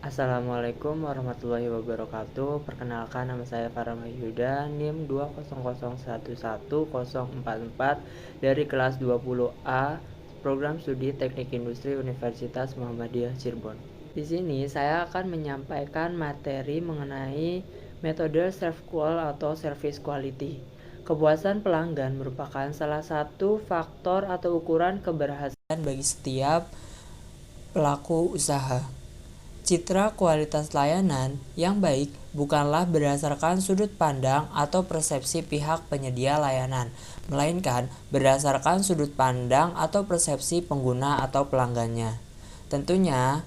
Assalamualaikum warahmatullahi wabarakatuh. Perkenalkan, nama saya Farah Yuda, NIM 200111044 dari kelas 20A, Program Studi Teknik Industri Universitas Muhammadiyah Cirebon. Di sini saya akan menyampaikan materi mengenai metode self-qual atau service quality. Kepuasan pelanggan merupakan salah satu faktor atau ukuran keberhasilan bagi setiap pelaku usaha. Citra kualitas layanan yang baik bukanlah berdasarkan sudut pandang atau persepsi pihak penyedia layanan, melainkan berdasarkan sudut pandang atau persepsi pengguna atau pelanggannya. Tentunya,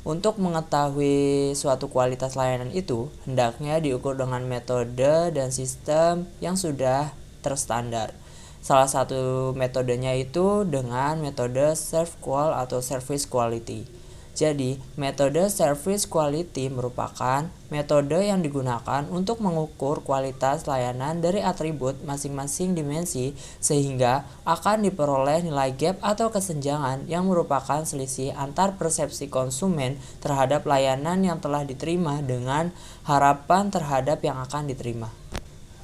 untuk mengetahui suatu kualitas layanan itu, hendaknya diukur dengan metode dan sistem yang sudah terstandar. Salah satu metodenya itu dengan metode self-qual atau service quality. Jadi, metode service quality merupakan metode yang digunakan untuk mengukur kualitas layanan dari atribut masing-masing dimensi sehingga akan diperoleh nilai gap atau kesenjangan yang merupakan selisih antar persepsi konsumen terhadap layanan yang telah diterima dengan harapan terhadap yang akan diterima.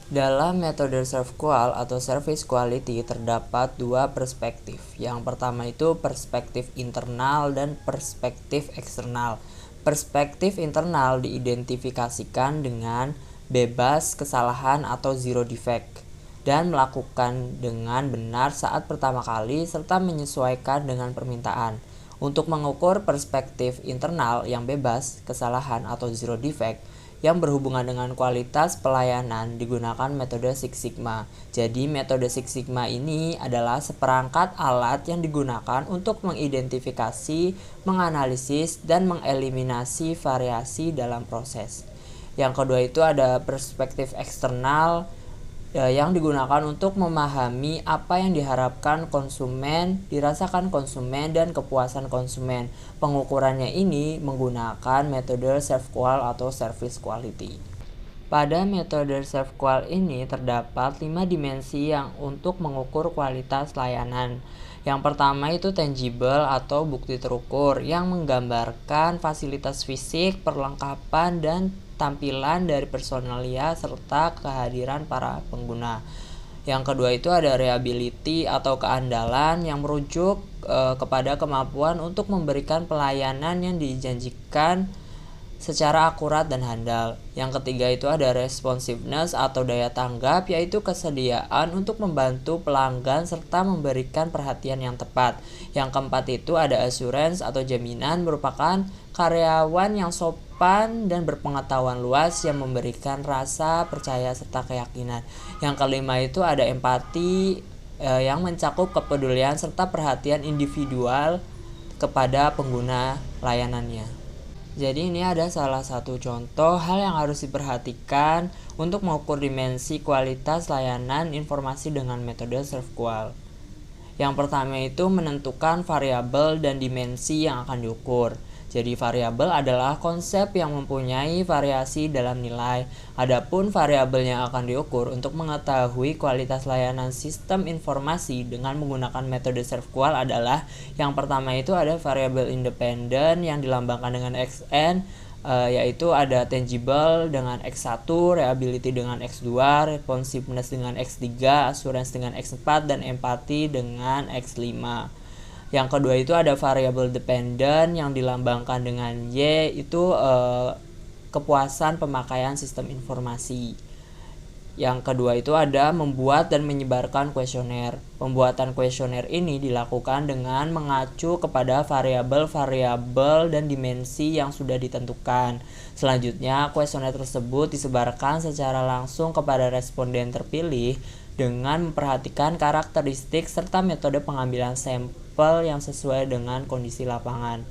Dalam metode self-qual atau service quality terdapat dua perspektif. Yang pertama itu perspektif internal dan perspektif eksternal. Perspektif internal diidentifikasikan dengan bebas kesalahan atau zero defect dan melakukan dengan benar saat pertama kali serta menyesuaikan dengan permintaan. Untuk mengukur perspektif internal yang bebas kesalahan atau zero defect yang berhubungan dengan kualitas pelayanan digunakan metode Six Sigma. Jadi metode Six Sigma ini adalah seperangkat alat yang digunakan untuk mengidentifikasi, menganalisis, dan mengeliminasi variasi dalam proses. Yang kedua itu ada perspektif eksternal yang digunakan untuk memahami apa yang diharapkan konsumen, dirasakan konsumen, dan kepuasan konsumen. Pengukurannya ini menggunakan metode self-qual atau service quality. Pada metode self-qual ini terdapat 5 dimensi yang untuk mengukur kualitas layanan. Yang pertama itu tangible atau bukti terukur yang menggambarkan fasilitas fisik, perlengkapan, dan tampilan dari personalia serta kehadiran para pengguna. Yang kedua itu ada reliability atau keandalan yang merujuk kepada kemampuan untuk memberikan pelayanan yang dijanjikan secara akurat dan handal. Yang ketiga itu ada responsiveness atau daya tanggap, yaitu kesediaan untuk membantu pelanggan serta memberikan perhatian yang tepat. Yang keempat itu ada assurance atau jaminan, merupakan karyawan yang sopan dan berpengetahuan luas yang memberikan rasa percaya serta keyakinan. Yang kelima itu ada empati yang mencakup kepedulian serta perhatian individual kepada pengguna layanannya. Jadi ini ada salah satu contoh hal yang harus diperhatikan untuk mengukur dimensi kualitas layanan informasi dengan metode self-qual. Yang pertama itu menentukan variabel dan dimensi yang akan diukur. Jadi variabel adalah konsep yang mempunyai variasi dalam nilai. Adapun variabel yang akan diukur untuk mengetahui kualitas layanan sistem informasi dengan menggunakan metode self-qual adalah yang pertama itu ada variabel independen yang dilambangkan dengan XN, yaitu ada tangible dengan X1, reliability dengan X2, responsiveness dengan X3, assurance dengan X4, dan empathy dengan X5. Yang kedua itu ada variabel dependent yang dilambangkan dengan Y, itu kepuasan pemakaian sistem informasi. Yang kedua itu ada membuat dan menyebarkan kuesioner. Pembuatan kuesioner ini dilakukan dengan mengacu kepada variabel-variabel dan dimensi yang sudah ditentukan. Selanjutnya, kuesioner tersebut disebarkan secara langsung kepada responden terpilih dengan memperhatikan karakteristik serta metode pengambilan sampel yang sesuai dengan kondisi lapangan.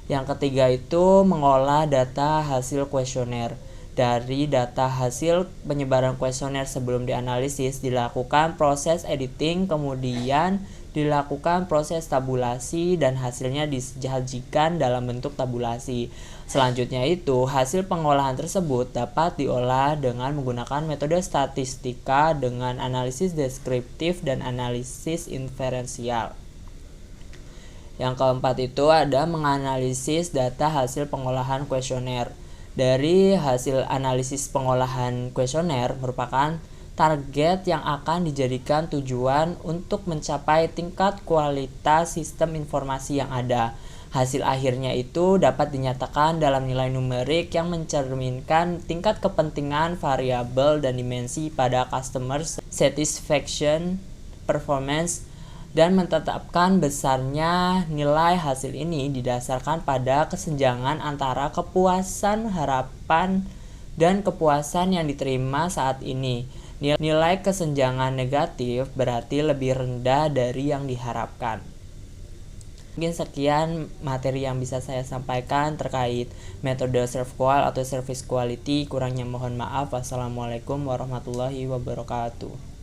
Yang ketiga itu mengolah data hasil kuesioner. Dari data hasil penyebaran kuesioner sebelum dianalisis dilakukan proses editing, kemudian dilakukan proses tabulasi dan hasilnya disajikan dalam bentuk tabulasi. Selanjutnya itu hasil pengolahan tersebut dapat diolah dengan menggunakan metode statistika dengan analisis deskriptif dan analisis inferensial. Yang keempat itu ada menganalisis data hasil pengolahan kuesioner. Dari hasil analisis pengolahan kuesioner merupakan target yang akan dijadikan tujuan untuk mencapai tingkat kualitas sistem informasi yang ada. Hasil akhirnya itu dapat dinyatakan dalam nilai numerik yang mencerminkan tingkat kepentingan variabel dan dimensi pada customer satisfaction, performance, dan menetapkan besarnya nilai hasil ini didasarkan pada kesenjangan antara kepuasan harapan dan kepuasan yang diterima saat ini. Nilai kesenjangan negatif berarti lebih rendah dari yang diharapkan. Mungkin sekian materi yang bisa saya sampaikan terkait metode ServQual atau Service Quality. Kurangnya mohon maaf. Wassalamualaikum warahmatullahi wabarakatuh.